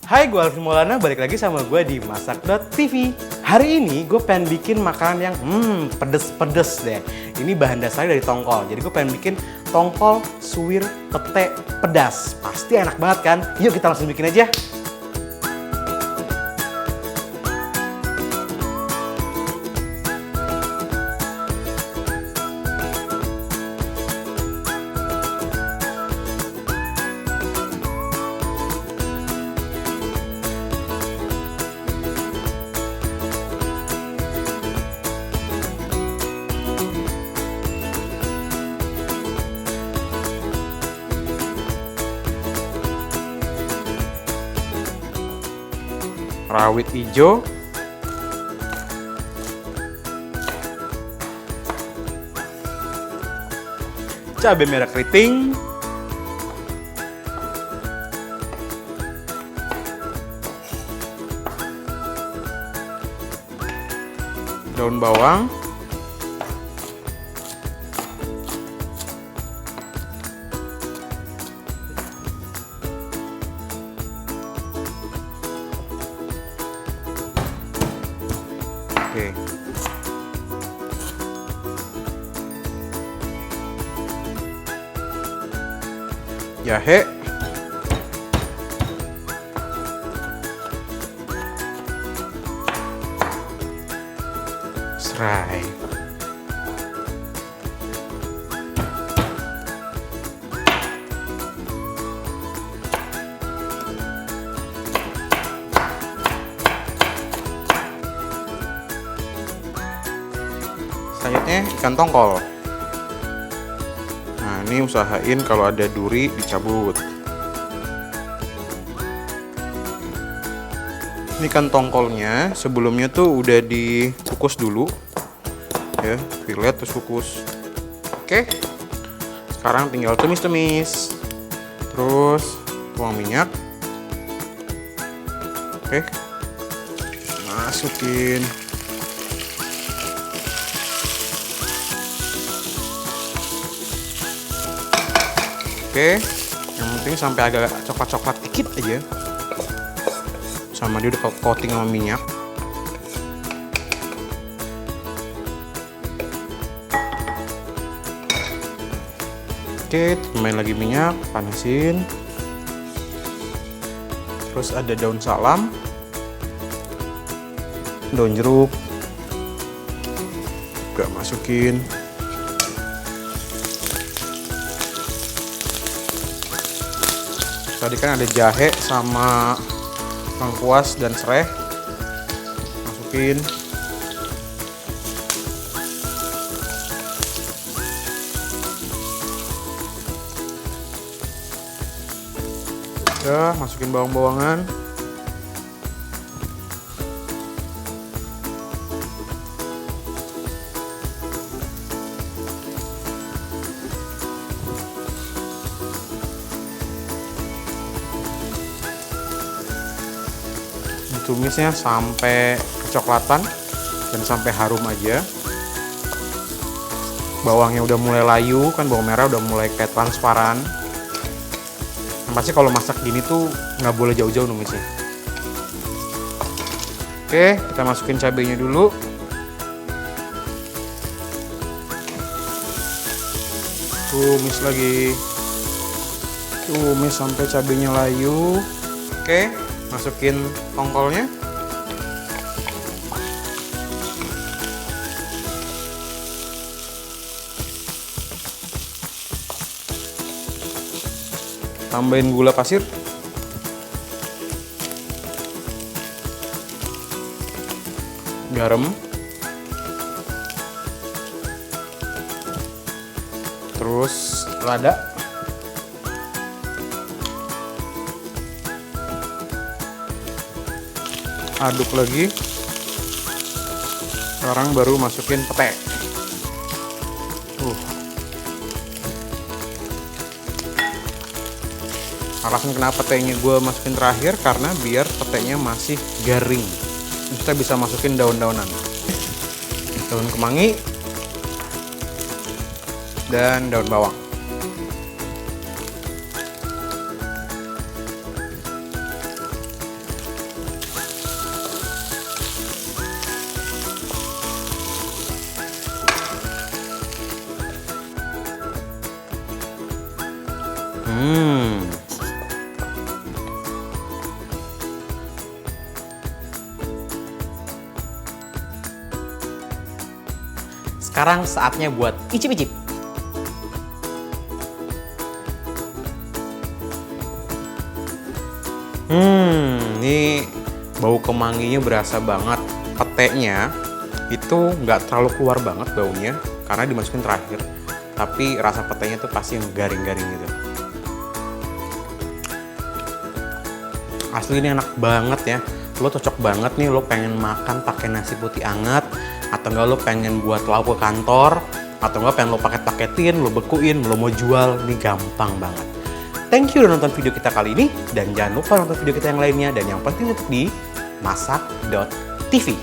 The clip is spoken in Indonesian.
Hai, gue Alvin Maulana, balik lagi sama gue di Masak.tv. Hari ini gue pengen bikin makanan yang pedes-pedes deh. Ini bahan dasarnya dari tongkol. Jadi gue pengen bikin tongkol suwir pete pedas. Pasti enak banget kan? Yuk kita langsung bikin aja. Rawit hijau, cabai merah keriting, daun bawang, oke. Jahe, serai, selanjutnya ikan tongkol. Nah, ini usahain kalau ada duri dicabut. Ini ikan tongkolnya sebelumnya tuh udah dikukus dulu, ya, filet terus kukus. Oke, sekarang tinggal tumis-tumis, terus tuang minyak. Oke, masukin. Oke, yang penting sampai agak coklat-coklat dikit aja. Sama dia udah coating sama minyak. Oke, tambahin lagi minyak, panasin. Terus ada daun salam, daun jeruk, juga masukin. Tadi kan ada jahe sama lengkuas dan serai, masukin. Udah, masukin bawang-bawangan. Tumisnya sampai kecoklatan dan sampai harum aja. Bawangnya udah mulai layu, kan bawang merah udah mulai kayak transparan. Yang pasti kalau masak gini tuh nggak boleh jauh-jauh numisnya. Oke, kita masukin cabenya dulu. Tumis lagi. Tumis sampai cabenya layu. Oke, masukin tongkolnya. Tambahin gula pasir. Garam. Terus lada. Aduk lagi. Sekarang baru masukin pete. Alasan kenapa petenya gue masukin terakhir karena biar petenya masih garing. Kita bisa masukin daun-daunan, daun kemangi dan daun bawang. Sekarang saatnya buat icip-icip. Ini bau kemanginya berasa banget. Petenya itu nggak terlalu keluar banget baunya karena dimasukin terakhir. Tapi rasa petenya tuh pasti yang garing-garing gitu. Asli ini enak banget ya. Lo cocok banget nih, lo pengen makan pakai nasi putih anget, atau enggak lo pengen buat lauk ke kantor, atau enggak pengen lo paket-paketin, lo bekuin, lo mau jual, ini gampang banget. Thank you udah nonton video kita kali ini, dan jangan lupa nonton video kita yang lainnya, dan yang penting untuk di masak.tv.